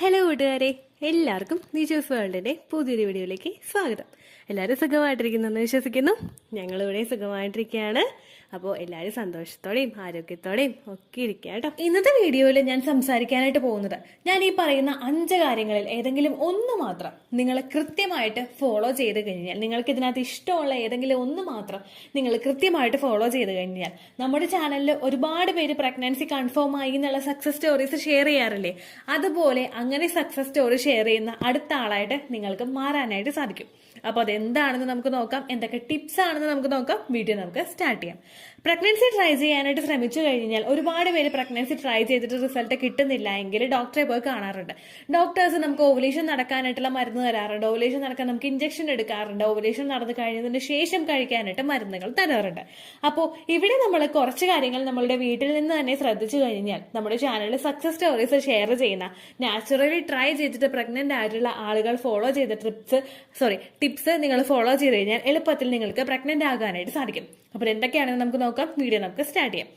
Hello കൂട്ടുകാരെ, എല്ലാവർക്കും നീജോസ് വേൾഡിന്റെ പുതിയൊരു വീഡിയോയിലേക്ക് സ്വാഗതം. എല്ലാവരും സുഖമായിട്ടിരിക്കുന്നെന്ന് വിശ്വസിക്കുന്നു. ഞങ്ങളിവിടെ സുഖമായിട്ടിരിക്കുകയാണ്. അപ്പോൾ എല്ലാവരും സന്തോഷത്തോടെയും ആരോഗ്യത്തോടെയും ഒക്കെ ഇരിക്കുക കേട്ടോ. ഇന്നത്തെ വീഡിയോയിൽ ഞാൻ സംസാരിക്കാനായിട്ട് പോകുന്നത്, ഞാൻ ഈ പറയുന്ന 5 കാര്യങ്ങളിൽ ഏതെങ്കിലും ഒന്ന് മാത്രം നിങ്ങൾ കൃത്യമായിട്ട് ഫോളോ ചെയ്ത് കഴിഞ്ഞാൽ, നിങ്ങൾക്ക് ഇതിനകത്ത് ഇഷ്ടമുള്ള ഏതെങ്കിലും ഒന്ന് മാത്രം നിങ്ങൾ കൃത്യമായിട്ട് ഫോളോ ചെയ്ത് കഴിഞ്ഞാൽ, നമ്മുടെ ചാനലിൽ ഒരുപാട് പേര് പ്രഗ്നൻസി കൺഫേം ആയി എന്നുള്ള സക്സസ് സ്റ്റോറീസ് ഷെയർ ചെയ്യാറില്ലേ, അതുപോലെ അങ്ങനെ സക്സസ് സ്റ്റോറി ഷെയർ ചെയ്യുന്ന അടുത്ത ആളായിട്ട് നിങ്ങൾക്ക് മാറാനായിട്ട് സാധിക്കും. അപ്പോൾ അതെന്താണെന്ന് നമുക്ക് നോക്കാം, എന്തൊക്കെ ടിപ്സ് ആണെന്ന് നമുക്ക് നോക്കാം. വീഡിയോ നമുക്ക് സ്റ്റാർട്ട് ചെയ്യാം. പ്രഗ്നൻസി ട്രൈ ചെയ്യാനായിട്ട് ശ്രമിച്ചു കഴിഞ്ഞാൽ ഒരുപാട് പേര് പ്രഗ്നൻസി ട്രൈ ചെയ്തിട്ട് റിസൾട്ട് കിട്ടുന്നില്ല എങ്കിൽ ഡോക്ടറെ പോയി കാണാറുണ്ട്. ഡോക്ടേഴ്സ് നമുക്ക് ഓവുലേഷൻ നടക്കാനായിട്ടുള്ള മരുന്ന് തരാറുണ്ട്, ഓവുലേഷൻ നടക്കാൻ നമുക്ക് ഇഞ്ചക്ഷൻ എടുക്കാറുണ്ട്, ഓവുലേഷൻ നടന്നു കഴിഞ്ഞതിന് ശേഷം കഴിക്കാനായിട്ട് മരുന്നുകൾ തരാറുണ്ട്. അപ്പോൾ ഇവിടെ നമ്മൾ കുറച്ച് കാര്യങ്ങൾ നമ്മളുടെ വീട്ടിൽ നിന്ന് തന്നെ ശ്രദ്ധിച്ചു കഴിഞ്ഞാൽ, നമ്മുടെ ചാനലിൽ സക്സസ് സ്റ്റോറീസ് ഷെയർ ചെയ്യുന്ന, നാച്ചുറലി ട്രൈ ചെയ്തിട്ട് പ്രഗ്നന്റ് ആയിട്ടുള്ള ആളുകൾ ഫോളോ ചെയ്ത ടിപ്സ് നിങ്ങൾ ഫോളോ ചെയ്ത് കഴിഞ്ഞാൽ എളുപ്പത്തിൽ നിങ്ങൾക്ക് പ്രഗ്നന്റ് ആകാനായിട്ട് സാധിക്കും. അപ്പോൾ എന്തൊക്കെയാണെന്ന് നമുക്ക് നോക്കാം. വീഡിയോ നമുക്ക് സ്റ്റാർട്ട് ചെയ്യാം.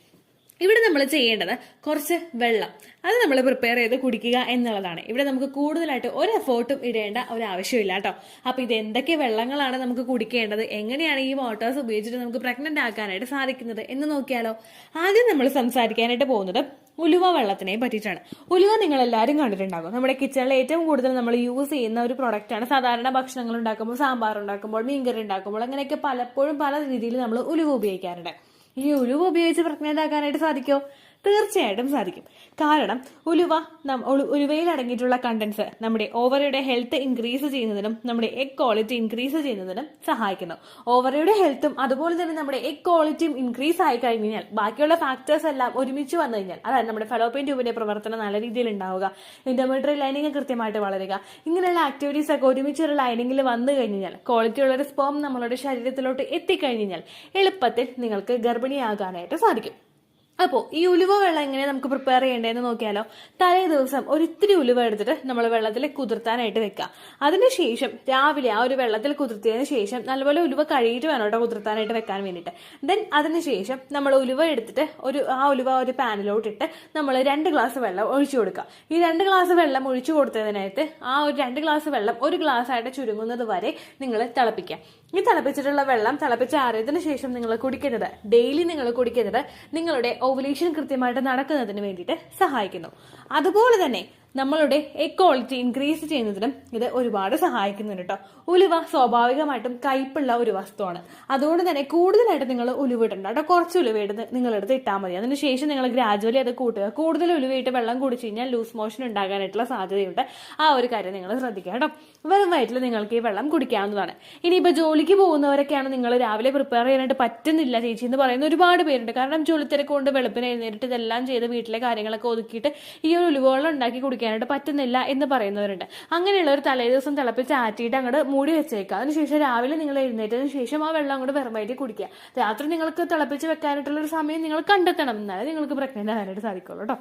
ഇവിടെ നമ്മൾ ചെയ്യേണ്ടത് കുറച്ച് വെള്ളം, അത് നമ്മൾ പ്രിപ്പയർ ചെയ്ത് കുടിക്കുക എന്നുള്ളതാണ്. ഇവിടെ നമുക്ക് കൂടുതലായിട്ട് ഒരു എഫേർട്ടും ഇടേണ്ട ഒരു ആവശ്യമില്ല കേട്ടോ. അപ്പൊ ഇത് എന്തൊക്കെ വെള്ളങ്ങളാണ് നമുക്ക് കുടിക്കേണ്ടത്, എങ്ങനെയാണ് ഈ വാട്ടേഴ്സ് ഉപയോഗിച്ചിട്ട് നമുക്ക് പ്രഗ്നന്റ് ആക്കാനായിട്ട് സാധിക്കുന്നത് എന്ന് നോക്കിയാലോ. ആദ്യം നമ്മൾ സംസാരിക്കാനായിട്ട് പോകുന്നത് ഉലുവ വെള്ളത്തിനെ പറ്റിയിട്ടാണ്. ഉലുവ നിങ്ങൾ എല്ലാവരും കണ്ടിട്ടുണ്ടാകും. നമ്മുടെ കിച്ചണിൽ ഏറ്റവും കൂടുതൽ നമ്മൾ യൂസ് ചെയ്യുന്ന ഒരു പ്രൊഡക്റ്റ് ആണ്. സാധാരണ ഭക്ഷണങ്ങൾ ഉണ്ടാക്കുമ്പോൾ, സാമ്പാർ ഉണ്ടാക്കുമ്പോൾ, മീൻകറി ഉണ്ടാക്കുമ്പോൾ, അങ്ങനെയൊക്കെ പലപ്പോഴും പല രീതിയിൽ നമ്മൾ ഉലുവ ഉപയോഗിക്കാറുണ്ട്. ഈ ഉലുവ ഉപയോഗിച്ച് പ്രഗ്നന്റ് ആക്കാനായിട്ട് സാധിക്കോ? തീർച്ചയായിട്ടും സാധിക്കും. കാരണം ഉലുവയിൽ അടങ്ങിയിട്ടുള്ള കണ്ടൻസ് നമ്മുടെ ഓവറിയുടെ ഹെൽത്ത് ഇൻക്രീസ് ചെയ്യുന്നതിനും നമ്മുടെ എഗ് ക്വാളിറ്റി ഇൻക്രീസ് ചെയ്യുന്നതിനും സഹായിക്കുന്നു. ഓവറിയുടെ ഹെൽത്തും അതുപോലെ തന്നെ നമ്മുടെ എഗ് ക്വാളിറ്റിയും ഇൻക്രീസ് ആയി കഴിഞ്ഞാൽ ബാക്കിയുള്ള ഫാക്ടേഴ്സ് എല്ലാം ഒരുമിച്ച് വന്നു കഴിഞ്ഞാൽ, അതായത് നമ്മുടെ ഫലോപ്പിയൻ ട്യൂബിന്റെ പ്രവർത്തനം നല്ല രീതിയിൽ ഉണ്ടാവുക, എന്റോമെട്രിയൽ ലൈനിങ് കൃത്യമായിട്ട് വളരുക, ഇങ്ങനെയുള്ള ആക്ടിവിറ്റീസ് ഒക്കെ ഒരുമിച്ചൊരു ലൈനിങ്ങിൽ വന്നു കഴിഞ്ഞാൽ, ക്വാളിറ്റി ഉള്ള ഒരു സ്പേം നമ്മളുടെ ശരീരത്തിലോട്ട് എത്തിക്കഴിഞ്ഞാൽ എളുപ്പത്തിൽ നിങ്ങൾക്ക് ഗർഭിണിയാകാനായിട്ട് സാധിക്കും. അപ്പോൾ ഈ ഉലുവ വെള്ളം എങ്ങനെ നമുക്ക് പ്രിപ്പയർ ചെയ്യേണ്ടതെന്ന് നോക്കിയാലോ. തലേ ദിവസം ഒരിത്തിരി ഉലുവ എടുത്തിട്ട് നമ്മൾ വെള്ളത്തിൽ കുതിർത്താനായിട്ട് വെക്കുക. അതിനുശേഷം രാവിലെ ആ ഒരു വെള്ളത്തിൽ കുതിർത്തിയതിനു ശേഷം നല്ലപോലെ ഉലുവ കഴുകിയിട്ട് വേണം കേട്ടോ കുതിർത്താനായിട്ട് വെക്കാൻ വേണ്ടിയിട്ട്. ദെൻ അതിനുശേഷം നമ്മൾ ഉലുവ എടുത്തിട്ട് ആ ഉലുവ ഒരു പാനിലോട്ടിട്ട് നമ്മൾ 2 ഗ്ലാസ് വെള്ളം ഒഴിച്ചു കൊടുക്കുക. ഈ 2 ഗ്ലാസ് വെള്ളം ഒഴിച്ചു കൊടുത്തതിനായിട്ട് ആ ഒരു 2 ഗ്ലാസ് വെള്ളം 1 ഗ്ലാസ് ആയിട്ട് ചുരുങ്ങുന്നത് വരെ നിങ്ങൾ തിളപ്പിക്കുക. ഈ തിളപ്പിച്ചിട്ടുള്ള വെള്ളം തിളപ്പിച്ചാറിയതിനു ശേഷം നിങ്ങൾ കുടിക്കുന്നത്, ഡെയിലി നിങ്ങൾ കുടിക്കുന്നത് നിങ്ങളുടെ ഓവുലേഷൻ കൃത്യമായിട്ട് നടക്കുന്നതിന് വേണ്ടിയിട്ട് സഹായിക്കുന്നു. അതുപോലെ തന്നെ നമ്മളുടെ എഗ് ക്വാളിറ്റി ഇൻക്രീസ് ചെയ്യുന്നതിനും ഇത് ഒരുപാട് സഹായിക്കുന്നുണ്ട് കേട്ടോ. ഉലുവ സ്വാഭാവികമായിട്ടും കയ്പുള്ള ഒരു വസ്തുവാണ്. അതുകൊണ്ട് തന്നെ കൂടുതലായിട്ട് നിങ്ങൾ ഉലുവ ഇടണ്ട കേട്ടോ. കുറച്ച് ഉലുവ നിങ്ങളെടുത്ത് ഇട്ടാൽ മതി. അതിനുശേഷം നിങ്ങൾ ഗ്രാജുവലി അത് കൂട്ടുക. കൂടുതൽ ഉലുവയിട്ട് വെള്ളം കുടിച്ചു കഴിഞ്ഞാൽ ലൂസ് മോഷൻ ഉണ്ടാകാനായിട്ടുള്ള സാധ്യതയുണ്ട്. ആ ഒരു കാര്യം നിങ്ങൾ ശ്രദ്ധിക്കുക കേട്ടോ. വെറും വയറ്റിൽ നിങ്ങൾക്ക് ഈ വെള്ളം കുടിക്കാവുന്നതാണ്. ഇനിയിപ്പോൾ ജോലിക്ക് പോകുന്നവരൊക്കെയാണ്, നിങ്ങൾ രാവിലെ പ്രിപ്പയർ ചെയ്യാനായിട്ട് പറ്റുന്നില്ല ചേച്ചി എന്ന് പറയുന്ന ഒരുപാട് പേരുണ്ട്. കാരണം ജോലിത്തിരക്ക് കൊണ്ട് വെളുപ്പിനെ എഴുന്നേറ്റ് ഇതെല്ലാം ചെയ്ത് വീട്ടിലെ കാര്യങ്ങളൊക്കെ ഒതുക്കിയിട്ട് ഈ ഒരു ഉലുവവെള്ളം ഉണ്ടാക്കി കുടിക്കാനായിട്ട് പറ്റുന്നില്ല എന്ന് പറയുന്നവരുണ്ട്. അങ്ങനെയുള്ളവർ തലേ ദിവസം തിളപ്പിച്ച് ആറ്റിയിട്ട് അങ്ങോട്ട് മൂടി വെച്ചേക്കുക. അതിനുശേഷം രാവിലെ നിങ്ങൾ എഴുന്നേറ്റതിന് ശേഷം ആ വെള്ളം അങ്ങോട്ട് വെറുമായിട്ട് കുടിക്കുക. രാത്രി നിങ്ങൾക്ക് തിളപ്പിച്ച് വെക്കാനായിട്ടുള്ള ഒരു സമയം നിങ്ങൾ കണ്ടെത്തണം, എന്നാലേ നിങ്ങൾക്ക് പ്രഗ്നന്റ് ആകാനായിട്ട് സാധിക്കുള്ളൂ കേട്ടോ.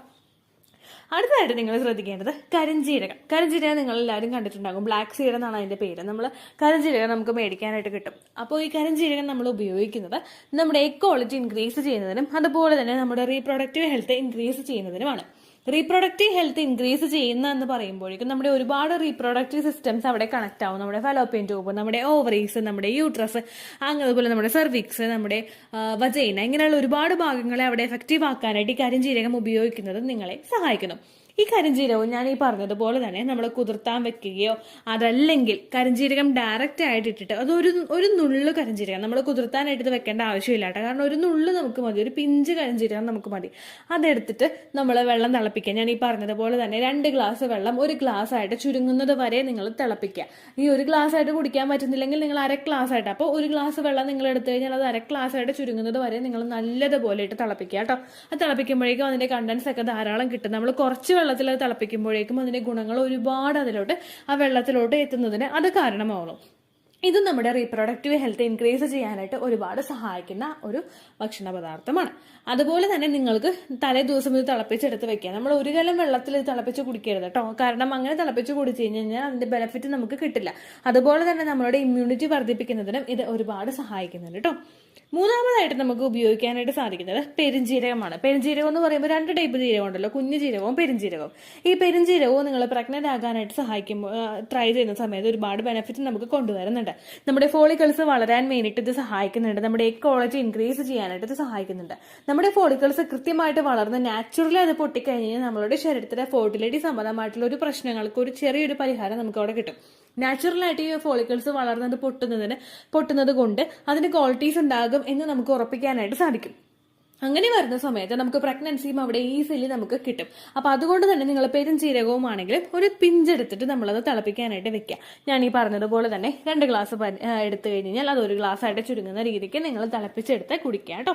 അടുത്തതായിട്ട് നിങ്ങൾ ശ്രദ്ധിക്കേണ്ടത് കരിഞ്ജീരകം. കരിഞ്ജീരകം നിങ്ങൾ എല്ലാവരും കണ്ടിട്ടുണ്ടാകും. ബ്ലാക്ക് സീഡ് എന്നാണ് അതിന്റെ പേര്. കരിഞ്ജീരകം നമുക്ക് മേടിക്കാനായിട്ട് കിട്ടും. അപ്പോൾ ഈ കരിഞ്ജീരകം നമ്മൾ ഉപയോഗിക്കുന്നത് നമ്മുടെ എഗ് ക്വാളിറ്റി ഇൻക്രീസ് ചെയ്യുന്നതിനും അതുപോലെ തന്നെ നമ്മുടെ റീപ്രൊഡക്റ്റീവ് ഹെൽത്ത് ഇൻക്രീസ് ചെയ്യുന്നതിനുമാണ്. റീപ്രൊഡക്റ്റീവ് ഹെൽത്ത് ഇൻക്രീസ് ചെയ്യുന്ന എന്ന് പറയുമ്പോഴേക്കും നമ്മുടെ ഒരുപാട് റീപ്രൊഡക്റ്റീവ് സിസ്റ്റംസ് അവിടെ കണക്ട് ആവും. നമ്മുടെ ഫലോപ്പിയൻ ട്യൂബ്, നമ്മുടെ ഓവറീസ്, നമ്മുടെ യൂട്രസ്, അതുപോലെ നമ്മുടെ സെർവിക്സ്, നമ്മുടെ വജൈന, ഇങ്ങനെയുള്ള ഒരുപാട് ഭാഗങ്ങളെ അവിടെ എഫക്റ്റീവ് ആക്കാനായിട്ട് ഈ കരിഞ്ജീരകം ഉപയോഗിക്കുന്നത് നിങ്ങളെ സഹായിക്കുന്നു. ഈ കരിഞ്ജീരകവും ഞാൻ ഈ പറഞ്ഞതുപോലെ തന്നെ നമ്മൾ കുതിർത്താൻ വെക്കുകയോ അതല്ലെങ്കിൽ കരിഞ്ജീരകം ഡയറക്റ്റ് ആയിട്ട് ഇട്ടിട്ട് ഒരു നുള്ളു കരിഞ്ജീരകം നമ്മൾ കുതിർത്താനായിട്ട് വെക്കേണ്ട ആവശ്യമില്ല കേട്ടോ. കാരണം ഒരു നുള്ളു നമുക്ക് മതി, ഒരു പിഞ്ച് കരിഞ്ജീരകം നമുക്ക് മതി. അതെടുത്തിട്ട് നമ്മൾ വെള്ളം തിളപ്പിക്കുക. ഞാൻ ഈ പറഞ്ഞതുപോലെ തന്നെ 2 ഗ്ലാസ് വെള്ളം 1 ഗ്ലാസ് ആയിട്ട് ചുരുങ്ങുന്നത് വരെ നിങ്ങൾ തിളപ്പിക്കുക. ഈ 1 ഗ്ലാസ് ആയിട്ട് കുടിക്കാൻ പറ്റുന്നില്ലെങ്കിൽ നിങ്ങൾ 1/2 ഗ്ലാസ് ആയിട്ട്, അപ്പോൾ 1 ഗ്ലാസ് വെള്ളം നിങ്ങൾ എടുത്തു കഴിഞ്ഞാൽ അത് 1/2 ഗ്ലാസ് ആയിട്ട് ചുരുങ്ങുന്നത് വരെ നിങ്ങൾ നല്ലതുപോലെ ഇട്ട് തിളപ്പിക്കുക കേട്ടോ. അത് തിളപ്പിക്കുമ്പോഴേക്കും അതിന്റെ കണ്ടൻസ് ഒക്കെ ധാരാളം കിട്ടും. നമ്മൾ കുറച്ച് വെള്ളത്തിൽ അത് തിളപ്പിക്കുമ്പോഴേക്കും അതിന്റെ ഗുണങ്ങൾ ഒരുപാട് ആ വെള്ളത്തിലോട്ട് എത്തുന്നതിന് അത് കാരണമാവുന്നു. ഇതും നമ്മുടെ റീപ്രൊഡക്റ്റീവ് ഹെൽത്ത് ഇൻക്രീസ് ചെയ്യാനായിട്ട് ഒരുപാട് സഹായിക്കുന്ന ഒരു ഭക്ഷണ പദാർത്ഥമാണ്. അതുപോലെ തന്നെ നിങ്ങൾക്ക് തലേ ദിവസം ഇത് തിളപ്പിച്ചെടുത്ത് വെക്കാം. നമ്മൾ ഒരു കലം വെള്ളത്തിൽ ഇത് തിളപ്പിച്ച് കുടിക്കരുത് കേട്ടോ. കാരണം അങ്ങനെ തിളപ്പിച്ച് കുടിച്ചു കഴിഞ്ഞാൽ അതിന്റെ ബെനിഫിറ്റ് നമുക്ക് കിട്ടില്ല. അതുപോലെ തന്നെ നമ്മുടെ ഇമ്മ്യൂണിറ്റി വർദ്ധിപ്പിക്കുന്നതിനും ഇത് ഒരുപാട് സഹായിക്കുന്നുണ്ട് കേട്ടോ. മൂന്നാമതായിട്ട് നമുക്ക് ഉപയോഗിക്കാനായിട്ട് സാധിക്കുന്നത് പെരുംജീരകമാണ്. പെരുംജീരകം എന്ന് പറയുമ്പോൾ 2 ടൈപ്പ് ജീരകം ഉണ്ടല്ലോ, കുഞ്ഞു ജീരകവും പെരുംജീരകവും. ഈ പെരുംജീരകവും നിങ്ങൾ പ്രഗ്നന്റ് ആകാനായിട്ട് സഹായിക്കുമ്പോൾ ട്രൈ ചെയ്യുന്ന സമയത്ത് ഒരുപാട് ബെനിഫിറ്റ് നമുക്ക് കൊണ്ടുവരുന്നുണ്ട്. നമ്മുടെ ഫോളിക്കിൾസ് വളരാൻ വേണ്ടിയിട്ട് ഇത് സഹായിക്കുന്നുണ്ട്. നമ്മുടെ എഗ് ക്വാളിറ്റി ഇൻക്രീസ് ചെയ്യാനായിട്ട് ഇത് സഹായിക്കുന്നുണ്ട്. നമ്മുടെ ഫോളിക്കിൾസ് കൃത്യമായിട്ട് വളർന്ന് നാച്ചുറലി അത് പൊട്ടിക്കഴിഞ്ഞാൽ നമ്മളുടെ ശരീരത്തിലെ ഫോർട്ടിലിറ്റി സംബന്ധമായിട്ടുള്ള ഒരു പ്രശ്നങ്ങൾക്ക് ഒരു ചെറിയൊരു പരിഹാരം നമുക്ക് അവിടെ കിട്ടും. നാച്ചുറലായിട്ട് ഈ ഫോളിക്കിൾസ് വളർന്നത് പൊട്ടുന്നത് കൊണ്ട് അതിന്റെ ക്വാളിറ്റീസ് ഉണ്ടാകും എന്ന് നമുക്ക് ഉറപ്പിക്കാനായിട്ട് സാധിക്കും. അങ്ങനെ വരുന്ന സമയത്ത് നമുക്ക് പ്രഗ്നൻസിയും അവിടെ ഈസിലി നമുക്ക് കിട്ടും. അപ്പൊ അതുകൊണ്ട് തന്നെ നിങ്ങൾ പെരുംജീരകവും ആണെങ്കിലും ഒരു പിഞ്ചെടുത്തിട്ട് നമ്മളത് തിളപ്പിക്കാനായിട്ട് വെക്കുക. ഞാൻ ഈ പറഞ്ഞതുപോലെ തന്നെ 2 ഗ്ലാസ് എടുത്തു കഴിഞ്ഞാൽ അത് 1 ഗ്ലാസ് ആയിട്ട് ചുരുങ്ങുന്ന രീതിക്ക് നിങ്ങൾ തിളപ്പിച്ചെടുത്ത് കുടിക്കുക കേട്ടോ.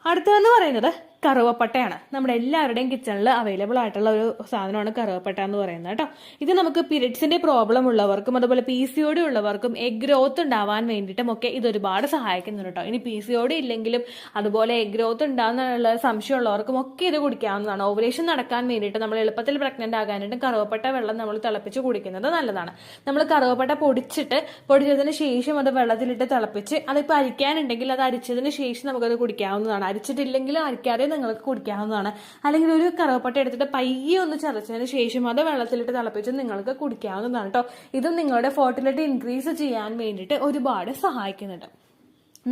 അടുത്തതെന്ന് പറയുന്നത് കറുവപ്പട്ടയാണ്. നമ്മുടെ എല്ലാവരുടെയും കിച്ചണിൽ അവൈലബിൾ ആയിട്ടുള്ള ഒരു സാധനമാണ് കറുവപ്പട്ട എന്ന് പറയുന്നത് കേട്ടോ. ഇത് നമുക്ക് പീരിയഡ്സിന്റെ പ്രോബ്ലം ഉള്ളവർക്കും അതുപോലെ PCOD ഉള്ളവർക്കും എഗ് ഗ്രോത്ത് ഉണ്ടാവാൻ വേണ്ടിയിട്ടും ഒക്കെ ഇത് ഒരുപാട് സഹായിക്കുന്നുണ്ട് കേട്ടോ. ഇനി PCOD ഇല്ലെങ്കിലും അതുപോലെ എഗ് ഗ്രോത്ത് ഉണ്ടാകുന്നുള്ള സംശയമുള്ളവർക്കും ഒക്കെ ഇത് കുടിക്കാവുന്നതാണ്. ഓവുലേഷൻ നടക്കാൻ വേണ്ടിയിട്ട് നമ്മൾ എളുപ്പത്തിൽ പ്രഗ്നന്റ് ആകാനായിട്ട് കറുവപ്പട്ട വെള്ളം നമ്മൾ തിളപ്പിച്ച് കുടിക്കുന്നത് നല്ലതാണ്. നമ്മൾ കറുവപ്പട്ട പൊടിച്ചതിന് ശേഷം അത് വെള്ളത്തിലിട്ട് തിളപ്പിച്ച് അതിപ്പോൾ അരിക്കാനുണ്ടെങ്കിൽ അത് അരിച്ചതിന് ശേഷം നമുക്കത് കുടിക്കാവുന്നതാണ്. അരിച്ചിട്ടില്ലെങ്കിലും അരിക്കാതെ നിങ്ങൾക്ക് കുടിക്കാവുന്നതാണ്. അല്ലെങ്കിൽ ഒരു കറുവപ്പട്ട എടുത്തിട്ട് പയ്യെ ഒന്ന് ചതച്ചതിന് ശേഷം അത് വെള്ളത്തിലിട്ട് തിളപ്പിച്ച് നിങ്ങൾക്ക് കുടിക്കാവുന്നതാണ് കേട്ടോ. ഇതും നിങ്ങളുടെ ഫെർട്ടിലിറ്റി ഇൻക്രീസ് ചെയ്യാൻ വേണ്ടിയിട്ട് ഒരുപാട് സഹായിക്കുന്നുണ്ട്.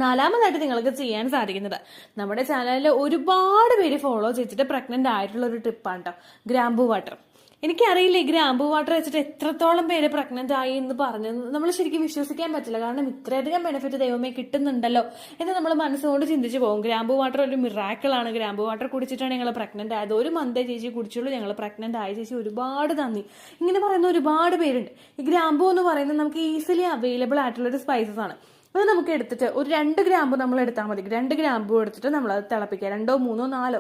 നാലാമതായിട്ട് നിങ്ങൾക്ക് ചെയ്യാൻ സാധിക്കുന്നത് നമ്മുടെ ചാനലിൽ ഒരുപാട് പേര് ഫോളോ ചെയ്തിട്ട് പ്രഗ്നന്റ് ആയിട്ടുള്ള ഒരു ടിപ്പാണ് കേട്ടോ, ഗ്രാമ്പൂ വാട്ടർ. എനിക്കറിയില്ല ഈ ഗ്രാമ്പൂ വാട്ടർ വെച്ചിട്ട് എത്രത്തോളം പേര് പ്രഗ്നന്റ് ആയി എന്ന് പറഞ്ഞു നമ്മൾ ശരിക്കും വിശ്വസിക്കാൻ പറ്റില്ല. കാരണം ഇത്രയധികം ബെനിഫിറ്റ് ദൈവമേ കിട്ടുന്നുണ്ടല്ലോ എന്ന് നമ്മൾ മനസ്സുകൊണ്ട് ചിന്തിച്ചു പോകും. ഗ്രാമ്പൂ വാട്ടർ ഒരു മിറാക്കിളാണ്. ഗ്രാമ്പൂ വാട്ടർ കുടിച്ചിട്ടാണ് ഞങ്ങൾ പ്രഗ്നന്റ് ആയത്. 1 മന്തേ ചേച്ചി കുടിച്ചുള്ളൂ, ഞങ്ങൾ പ്രഗ്നന്റ് ആയ ചേച്ചി ഒരുപാട് നന്ദി, ഇങ്ങനെ പറയുന്ന ഒരുപാട് പേരുണ്ട്. ഈ ഗ്രാമ്പൂ എന്ന് പറയുന്നത് നമുക്ക് ഈസിലി അവൈലബിൾ ആയിട്ടുള്ള ഒരു സ്പൈസസ് ആണ്. അത് നമുക്ക് എടുത്തിട്ട് ഒരു 2 ഗ്രാമ്പ് നമ്മൾ എടുത്താൽ മതി. 2 ഗ്രാമ്പ് എടുത്തിട്ട് നമ്മൾ അത് തിളപ്പിക്കുക. 2, 3, 4,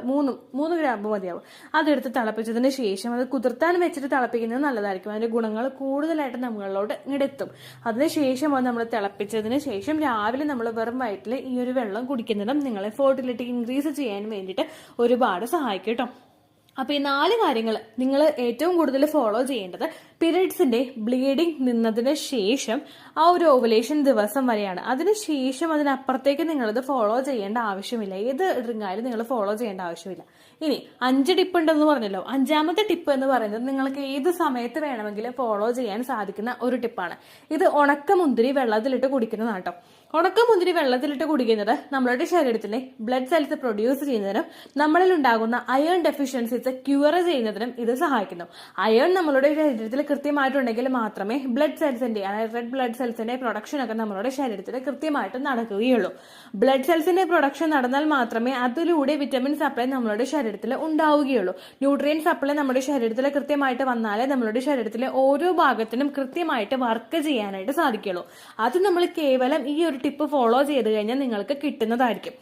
3 ഗ്രാമ്പ് മതിയാവും. അതെടുത്ത് തിളപ്പിച്ചതിന് ശേഷം അത് കുതിർത്താൻ വെച്ചിട്ട് തിളപ്പിക്കുന്നത് നല്ലതായിരിക്കും. അതിന്റെ ഗുണങ്ങൾ കൂടുതലായിട്ട് നമ്മളിലോട്ട് ഇങ്ങടെത്തും. അതിനുശേഷം അത് നമ്മൾ തിളപ്പിച്ചതിന് ശേഷം രാവിലെ നമ്മൾ വെറും വയറ്റിൽ ഈ ഒരു വെള്ളം കുടിക്കുന്നതും നിങ്ങളെ ഫെർട്ടിലിറ്റി ഇൻക്രീസ് ചെയ്യാൻ വേണ്ടിയിട്ട് ഒരുപാട് സഹായിക്കും കേട്ടോ. അപ്പൊ ഈ 4 കാര്യങ്ങൾ നിങ്ങൾ ഏറ്റവും കൂടുതൽ ഫോളോ ചെയ്യേണ്ടത് പീരിയഡ്സിന്റെ ബ്ലീഡിങ് നിന്നതിന് ശേഷം ആ ഒരു ഓവുലേഷൻ ദിവസം വരെയാണ്. അതിനുശേഷം അതിനപ്പുറത്തേക്ക് നിങ്ങളിത് ഫോളോ ചെയ്യേണ്ട ആവശ്യമില്ല. ഏത് ഡ്രിങ്ക് ആയാലും നിങ്ങൾ ഫോളോ ചെയ്യേണ്ട ആവശ്യമില്ല. ഇനി 5 ടിപ്പ് ഉണ്ടെന്ന് പറഞ്ഞല്ലോ. 5ാമത്തെ ടിപ്പ് എന്ന് പറയുന്നത് നിങ്ങൾക്ക് ഏത് സമയത്ത് വേണമെങ്കിലും ഫോളോ ചെയ്യാൻ സാധിക്കുന്ന ഒരു ടിപ്പാണ്. ഇത് ഉണക്കമുന്തിരി വെള്ളത്തിലിട്ട് കുടിക്കുന്നതാണ് കേട്ടോ. ഉണക്കമുന്തിരി വെള്ളത്തിലിട്ട് കുടിക്കുന്നത് നമ്മളുടെ ശരീരത്തിലെ ബ്ലഡ് സെൽസ് പ്രൊഡ്യൂസ് ചെയ്യുന്നതിനും നമ്മളിൽ ഉണ്ടാകുന്ന അയൺ ഡെഫിഷ്യൻസീസ് ക്യൂർ ചെയ്യുന്നതിനും ഇത് സഹായിക്കുന്നു. അയൺ നമ്മളുടെ ശരീരത്തിൽ കൃത്യമായിട്ടുണ്ടെങ്കിൽ മാത്രമേ ബ്ലഡ് സെൽസിന്റെ അതായത് റെഡ് ബ്ലഡ് സെൽസിന്റെ പ്രൊഡക്ഷൻ ഒക്കെ നമ്മളുടെ ശരീരത്തിൽ കൃത്യമായിട്ട് നടക്കുകയുള്ളൂ. ബ്ലഡ് സെൽസിന്റെ പ്രൊഡക്ഷൻ നടന്നാൽ മാത്രമേ അതിലൂടെ വിറ്റമിൻ സപ്ലൈ നമ്മളുടെ ശരീരത്തിൽ ഉണ്ടാവുകയുള്ളൂ. ന്യൂട്രിയൻ സപ്ലൈ നമ്മുടെ ശരീരത്തിൽ കൃത്യമായിട്ട് വന്നാലേ നമ്മളുടെ ശരീരത്തിലെ ഓരോ ഭാഗത്തിനും കൃത്യമായിട്ട് വർക്ക് ചെയ്യാനായിട്ട് സാധിക്കുള്ളൂ. അത് നമ്മൾ കേവലം ഈ ഒരു ടിപ്പ് ഫോളോ ചെയ്ത് കഴിഞ്ഞാൽ നിങ്ങൾക്ക് കിട്ടുന്നതായിരിക്കും.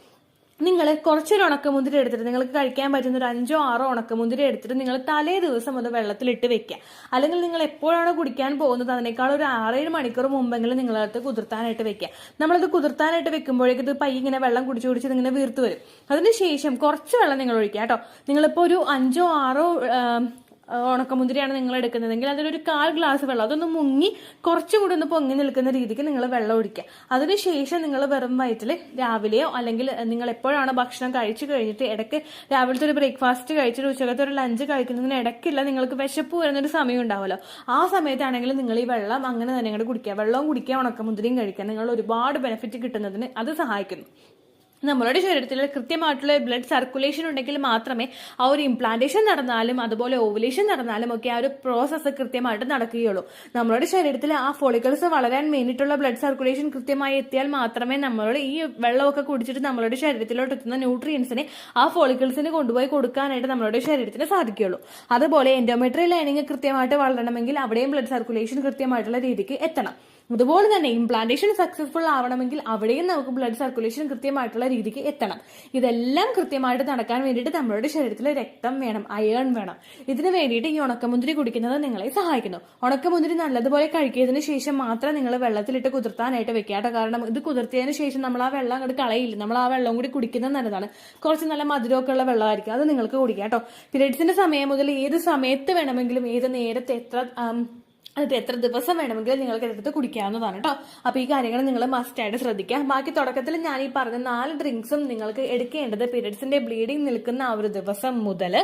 നിങ്ങൾ കുറച്ചൊരു ഉണക്കമുന്തിരി എടുത്തിട്ട് നിങ്ങൾക്ക് കഴിക്കാൻ പറ്റുന്ന ഒരു 5ഓ 6ഓ ഉണക്കമുന്തിരി എടുത്തിട്ട് നിങ്ങൾ തലേ ദിവസം അത് വെള്ളത്തിലിട്ട് വെക്കുക. അല്ലെങ്കിൽ നിങ്ങൾ എപ്പോഴാണോ കുടിക്കാൻ പോകുന്നത് അതിനേക്കാൾ ഒരു 6-7 മണിക്കൂർ മുമ്പെങ്കിലും നിങ്ങളത് കുതിർത്താനായിട്ട് വെക്കുക. നമ്മളത് കുതിർത്താനായിട്ട് വെക്കുമ്പോഴേക്കും ഇത് പയ്യെ ഇങ്ങനെ വെള്ളം കുടിച്ച് ഇങ്ങനെ വീർത്ത് വരും. അതിനുശേഷം കുറച്ച് വെള്ളം നിങ്ങൾ ഒഴിക്കുക കേട്ടോ. നിങ്ങളിപ്പോ ഒരു 5ഓ 6ഓ ഉണക്കമുന്തിരിയാണ് നിങ്ങൾ എടുക്കുന്നതെങ്കിൽ അതിലൊരു 1/4 ഗ്ലാസ് വെള്ളം അതൊന്ന് മുങ്ങി കുറച്ചും കൂടി ഒന്ന് പൊങ്ങി നിൽക്കുന്ന രീതിക്ക് നിങ്ങൾ വെള്ളം ഒഴിക്കുക. അതിനുശേഷം നിങ്ങൾ വെറും വയറ്റിൽ രാവിലെയോ അല്ലെങ്കിൽ നിങ്ങൾ എപ്പോഴാണ് ഭക്ഷണം കഴിച്ചു കഴിഞ്ഞിട്ട് ഇടയ്ക്ക് രാവിലത്തെ ഒരു ബ്രേക്ക്ഫാസ്റ്റ് കഴിച്ചിട്ട് ഉച്ചകത്തെ ഒരു ലഞ്ച് കഴിക്കുന്നതിന് ഇടയ്ക്കില്ല നിങ്ങൾക്ക് വിശപ്പ് വരുന്നൊരു സമയം ഉണ്ടാവുമല്ലോ. ആ സമയത്താണെങ്കിൽ നിങ്ങൾ ഈ വെള്ളം അങ്ങനെ തന്നെ അങ്ങോട്ട് കുടിക്കുക. വെള്ളവും കുടിക്കുക, ഉണക്കമുന്തിരിയും കഴിക്കുക. നിങ്ങൾ ഒരുപാട് ബെനിഫിറ്റ് കിട്ടുന്നതിന് അത് സഹായിക്കുന്നു. നമ്മളുടെ ശരീരത്തിൽ കൃത്യമായിട്ടുള്ള ബ്ലഡ് സർക്കുലേഷൻ ഉണ്ടെങ്കിൽ മാത്രമേ ആ ഒരു ഇംപ്ലാന്റേഷൻ നടന്നാലും അതുപോലെ ഓവുലേഷൻ നടന്നാലും ഒക്കെ ആ ഒരു പ്രോസസ്സ് കൃത്യമായിട്ട് നടക്കുകയുള്ളൂ. നമ്മളുടെ ശരീരത്തിൽ ആ ഫോളിക്കിൾസ് വളരാൻ വേണ്ടിയിട്ടുള്ള ബ്ലഡ് സർക്കുലേഷൻ കൃത്യമായി എത്തിയാൽ മാത്രമേ നമ്മൾ ഈ വെള്ളമൊക്കെ കുടിച്ചിട്ട് നമ്മളുടെ ശരീരത്തിലോട്ട് എത്തുന്ന ന്യൂട്രിയൻസിനെ ആ ഫോളിക്കിൾസിന് കൊണ്ടുപോയി കൊടുക്കാനായിട്ട് നമ്മളുടെ ശരീരത്തിന് സാധിക്കുകയുള്ളൂ. അതുപോലെ എൻഡോമെട്രിയൽ ലൈനിങ് കൃത്യമായിട്ട് വളരണമെങ്കിൽ അവിടെയും ബ്ലഡ് സർക്കുലേഷൻ കൃത്യമായിട്ടുള്ള രീതിക്ക് എത്തണം. അതുപോലെ തന്നെ ഇംപ്ലാന്റേഷൻ സക്സസ്ഫുൾ ആവണമെങ്കിൽ അവിടെയും നമുക്ക് ബ്ലഡ് സർക്കുലേഷൻ കൃത്യമായിട്ടുള്ള രീതിക്ക് എത്തണം. ഇതെല്ലാം കൃത്യമായിട്ട് നടക്കാൻ വേണ്ടിയിട്ട് നമ്മുടെ ശരീരത്തിൽ രക്തം വേണം, അയേൺ വേണം. ഇതിന് വേണ്ടിയിട്ട് ഈ ഉണക്കമുന്തിരി കുടിക്കുന്നത് നിങ്ങളെ സഹായിക്കുന്നു. ഉണക്കമുന്തിരി നല്ലതുപോലെ കഴിക്കിയതിനു ശേഷം മാത്രം നിങ്ങൾ വെള്ളത്തിലിട്ട് കുതിർത്താനായിട്ട് വെക്കാട്ടോ. കാരണം ഇത് കുതിർത്തിയതിനു ശേഷം നമ്മൾ ആ വെള്ളം അങ്ങോട്ട് കളയില്ല, നമ്മൾ ആ വെള്ളം കൂടി കുടിക്കുന്നത് നല്ലതാണ്. കുറച്ച് നല്ല മധുരമൊക്കെ ഉള്ള വെള്ളമായിരിക്കും, അത് നിങ്ങൾക്ക് കുടിക്കാം കേട്ടോ. പീരിയഡ്സിന്റെ സമയം മുതൽ ഏത് സമയത്ത് വേണമെങ്കിലും ഏത് നേരത്തെ എത്ര ദിവസം വേണമെങ്കിലും നിങ്ങൾക്ക് എടുത്ത് കുടിക്കാവുന്നതാണ് കേട്ടോ. അപ്പൊ ഈ കാര്യങ്ങൾ നിങ്ങൾ മസ്റ്റ് ആയിട്ട് ശ്രദ്ധിക്കുക. ബാക്കി തുടക്കത്തിൽ ഞാൻ ഈ പറഞ്ഞ 4 ഡ്രിങ്ക്സും നിങ്ങൾക്ക് എടുക്കേണ്ടത് പീരിയഡ്സിന്റെ ബ്ലീഡിംഗ് നിൽക്കുന്ന ആ ഒരു ദിവസം മുതൽ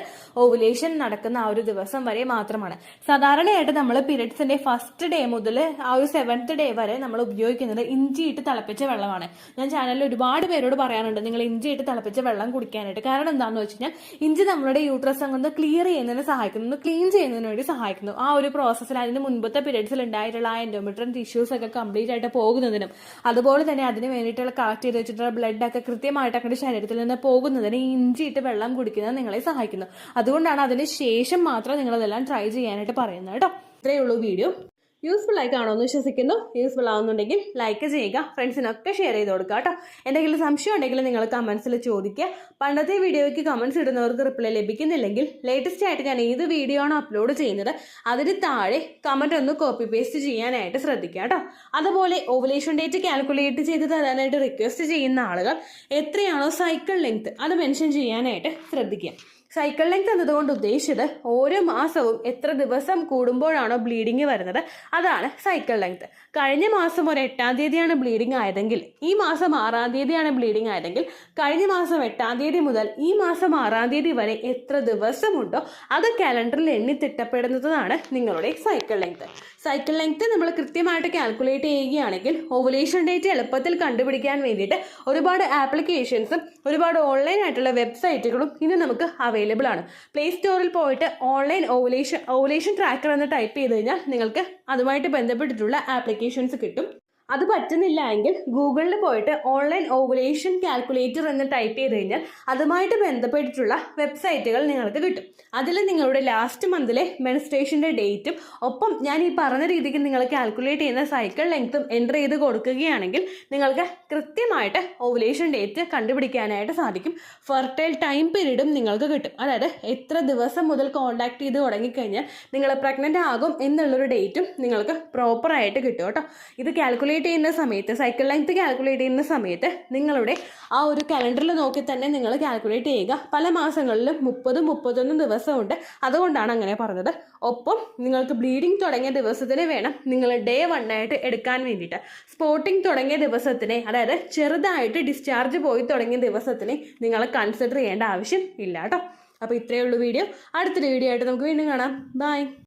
ഓവുലേഷൻ നടക്കുന്ന ആ ഒരു ദിവസം വരെ മാത്രമാണ്. സാധാരണയായിട്ട് നമ്മൾ പീരിയഡ്സിന്റെ ഫസ്റ്റ് ഡേ മുതൽ ആ ഒരു 7th ഡേ വരെ നമ്മൾ ഉപയോഗിക്കുന്നത് ഇഞ്ചി ഇട്ട് തിളപ്പിച്ച വെള്ളമാണ്. ഞാൻ ചാനലിൽ ഒരുപാട് പേരോട് പറയാനുണ്ട് നിങ്ങൾ ഇഞ്ചി ഇട്ട് തിളപ്പിച്ച വെള്ളം കുടിക്കാനായിട്ട്. കാരണം എന്താണെന്ന് വെച്ച് കഴിഞ്ഞാൽ ഇഞ്ചി നമ്മുടെ യൂട്രസ് അങ്ങ് ക്ലിയർ ചെയ്യുന്നതിന് സഹായിക്കുന്നു, ക്ലീൻ ചെയ്യുന്നതിന് വേണ്ടി സഹായിക്കുന്നു. ആ ഒരു പ്രോസസ്സിൽ അതിന് മുൻപത്തെ പീരിയഡ്സിൽ ഉണ്ടായിട്ടുള്ള ആ എൻഡോമെട്രിയം ടിഷ്യൂസ് ഒക്കെ കംപ്ലീറ്റ് ആയിട്ട് പോകുന്നതിനും അതുപോലെ തന്നെ അതിന് വേണ്ടിയിട്ടുള്ള കളക്ട് ചെയ്ത് വെച്ചിട്ടുള്ള ബ്ലഡ് ഒക്കെ കൃത്യമായിട്ട് അങ്ങനെ ശരീരത്തിൽ നിന്ന് പോകുന്നതിന് ഇഞ്ചി ഇട്ട് വെള്ളം കുടിക്കുന്നത് നിങ്ങളെ സഹായിക്കുന്നു. അതുകൊണ്ടാണ് അതിന് ശേഷം മാത്രം നിങ്ങളതെല്ലാം ട്രൈ ചെയ്യാനായിട്ട് പറയുന്നത് കേട്ടോ. ഇത്രയേ ഉള്ളൂ വീഡിയോ. യൂസ്ഫുൾ ആയി കാണുമെന്ന് വിശ്വസിക്കുന്നു. യൂസ്ഫുൾ ആവുന്നുണ്ടെങ്കിൽ ലൈക്ക് ചെയ്യുക, ഫ്രണ്ട്സിനൊക്കെ ഷെയർ ചെയ്ത് കൊടുക്കുക കേട്ടോ. എന്തെങ്കിലും സംശയം ഉണ്ടെങ്കിൽ നിങ്ങൾ കമന്റ്സിൽ ചോദിക്കുക. പണ്ടത്തെ വീഡിയോയ്ക്ക് കമന്റ്സ് ഇടുന്നവർക്ക് റിപ്ലൈ ലഭിക്കുന്നില്ലെങ്കിൽ ലേറ്റസ്റ്റ് ആയിട്ട് ഞാൻ ഏത് വീഡിയോ ആണ് അപ്ലോഡ് ചെയ്യുന്നത് അതിന് താഴെ കമന്റ് ഒന്ന് കോപ്പി പേസ്റ്റ് ചെയ്യാനായിട്ട് ശ്രദ്ധിക്കുക കേട്ടോ. അതുപോലെ ഓവുലേഷൻ ഡേറ്റ് കാൽക്കുലേറ്റ് ചെയ്ത് തരാനായിട്ട് റിക്വസ്റ്റ് ചെയ്യുന്ന ആളുകൾ എത്രയാണോ സൈക്കിൾ ലെങ്ത് അത് മെൻഷൻ ചെയ്യാനായിട്ട് ശ്രദ്ധിക്കുക. സൈക്കിൾ ലെങ്ത് എന്നതുകൊണ്ട് ഉദ്ദേശിച്ചത് ഓരോ മാസവും എത്ര ദിവസം കൂടുമ്പോഴാണോ ബ്ലീഡിങ് വരുന്നത് അതാണ് സൈക്കിൾ ലെങ്ത്. കഴിഞ്ഞ മാസം ഒരു 8-ാം തീയതിയാണ് ബ്ലീഡിങ് ആയതെങ്കിൽ ഈ മാസം 6-ാം തീയതിയാണ് ബ്ലീഡിങ് ആയതെങ്കിൽ കഴിഞ്ഞ മാസം 8-ാം തീയതി മുതൽ ഈ മാസം 6-ാം തീയതി വരെ എത്ര ദിവസമുണ്ടോ അത് കാലണ്ടറിൽ എണ്ണി തിട്ടപ്പെടുന്നതാണ് നിങ്ങളുടെ സൈക്കിൾ ലെങ്ത്. സൈക്കിൾ ലെങ്ത് നമ്മൾ കൃത്യമായിട്ട് കാൽക്കുലേറ്റ് ചെയ്യുകയാണെങ്കിൽ ഓവുലേഷൻ ഡേറ്റ് എളുപ്പത്തിൽ കണ്ടുപിടിക്കാൻ വേണ്ടിയിട്ട് ഒരുപാട് ആപ്ലിക്കേഷൻസും ഒരുപാട് ഓൺലൈൻ ആയിട്ടുള്ള വെബ്സൈറ്റുകളും ഇന്ന് നമുക്ക് അവൈലബിൾ ആണ്. പ്ലേ സ്റ്റോറിൽ പോയിട്ട് ഓൺലൈൻ ഓവുലേഷൻ ട്രാക്കർ എന്ന് ടൈപ്പ് ചെയ്ത് കഴിഞ്ഞാൽ നിങ്ങൾക്ക് അതുമായിട്ട് ബന്ധപ്പെട്ടിട്ടുള്ള ആപ്ലിക്കേഷൻസ് കിട്ടും. അത് പറ്റുന്നില്ല എങ്കിൽ ഗൂഗിളിൽ പോയിട്ട് ഓൺലൈൻ ഓവുലേഷൻ കാൽക്കുലേറ്റർ എന്ന് ടൈപ്പ് ചെയ്ത് കഴിഞ്ഞാൽ അതുമായിട്ട് ബന്ധപ്പെട്ടിട്ടുള്ള വെബ്സൈറ്റുകൾ നിങ്ങൾക്ക് കിട്ടും. അതിൽ നിങ്ങളുടെ ലാസ്റ്റ് മന്തിലെ മെൻസ്ട്രേഷൻ്റെ ഡേറ്റും ഒപ്പം ഞാൻ ഈ പറഞ്ഞ രീതിക്ക് നിങ്ങൾ കാൽക്കുലേറ്റ് ചെയ്യുന്ന സൈക്കിൾ ലെങ്ത്തും എൻ്റർ ചെയ്ത് കൊടുക്കുകയാണെങ്കിൽ നിങ്ങൾക്ക് കൃത്യമായിട്ട് ഓവുലേഷൻ ഡേറ്റ് കണ്ടുപിടിക്കാനായിട്ട് സാധിക്കും. ഫെർട്ടൈൽ ടൈം പീരീഡും നിങ്ങൾക്ക് കിട്ടും. അതായത് എത്ര ദിവസം മുതൽ കോൺടാക്ട് ചെയ്ത് തുടങ്ങിക്കഴിഞ്ഞാൽ നിങ്ങൾ പ്രഗ്നൻ്റ് ആകും എന്നുള്ളൊരു ഡേറ്റും നിങ്ങൾക്ക് പ്രോപ്പറായിട്ട് കിട്ടും കേട്ടോ. ഇത് കാൽക്കുലേറ്റ് ചെയ്യുന്ന സമയത്ത് സൈക്കിൾ ലെങ്ത് കാൽക്കുലേറ്റ് ചെയ്യുന്ന സമയത്ത് നിങ്ങളുടെ ആ ഒരു കലണ്ടറിൽ നോക്കി തന്നെ നിങ്ങൾ കാൽക്കുലേറ്റ് ചെയ്യുക. പല മാസങ്ങളിലും 30-31 ദിവസമുണ്ട്, അതുകൊണ്ടാണ് അങ്ങനെ പറഞ്ഞത്. ഒപ്പം നിങ്ങൾക്ക് ബ്ലീഡിങ് തുടങ്ങിയ ദിവസത്തിന് വേണം നിങ്ങൾ ഡേ 1 ആയിട്ട് എടുക്കാൻ വേണ്ടിയിട്ട്. സ്പോട്ടിങ് തുടങ്ങിയ ദിവസത്തിനെ, അതായത് ചെറുതായിട്ട് ഡിസ്ചാർജ് പോയി തുടങ്ങിയ ദിവസത്തിനെ നിങ്ങൾ കൺസിഡർ ചെയ്യേണ്ട ആവശ്യം ഇല്ല കേട്ടോ. അപ്പോൾ ഇത്രയേ ഉള്ളൂ വീഡിയോ. അടുത്തൊരു വീഡിയോ ആയിട്ട് നമുക്ക് വീണ്ടും കാണാം. ബൈ.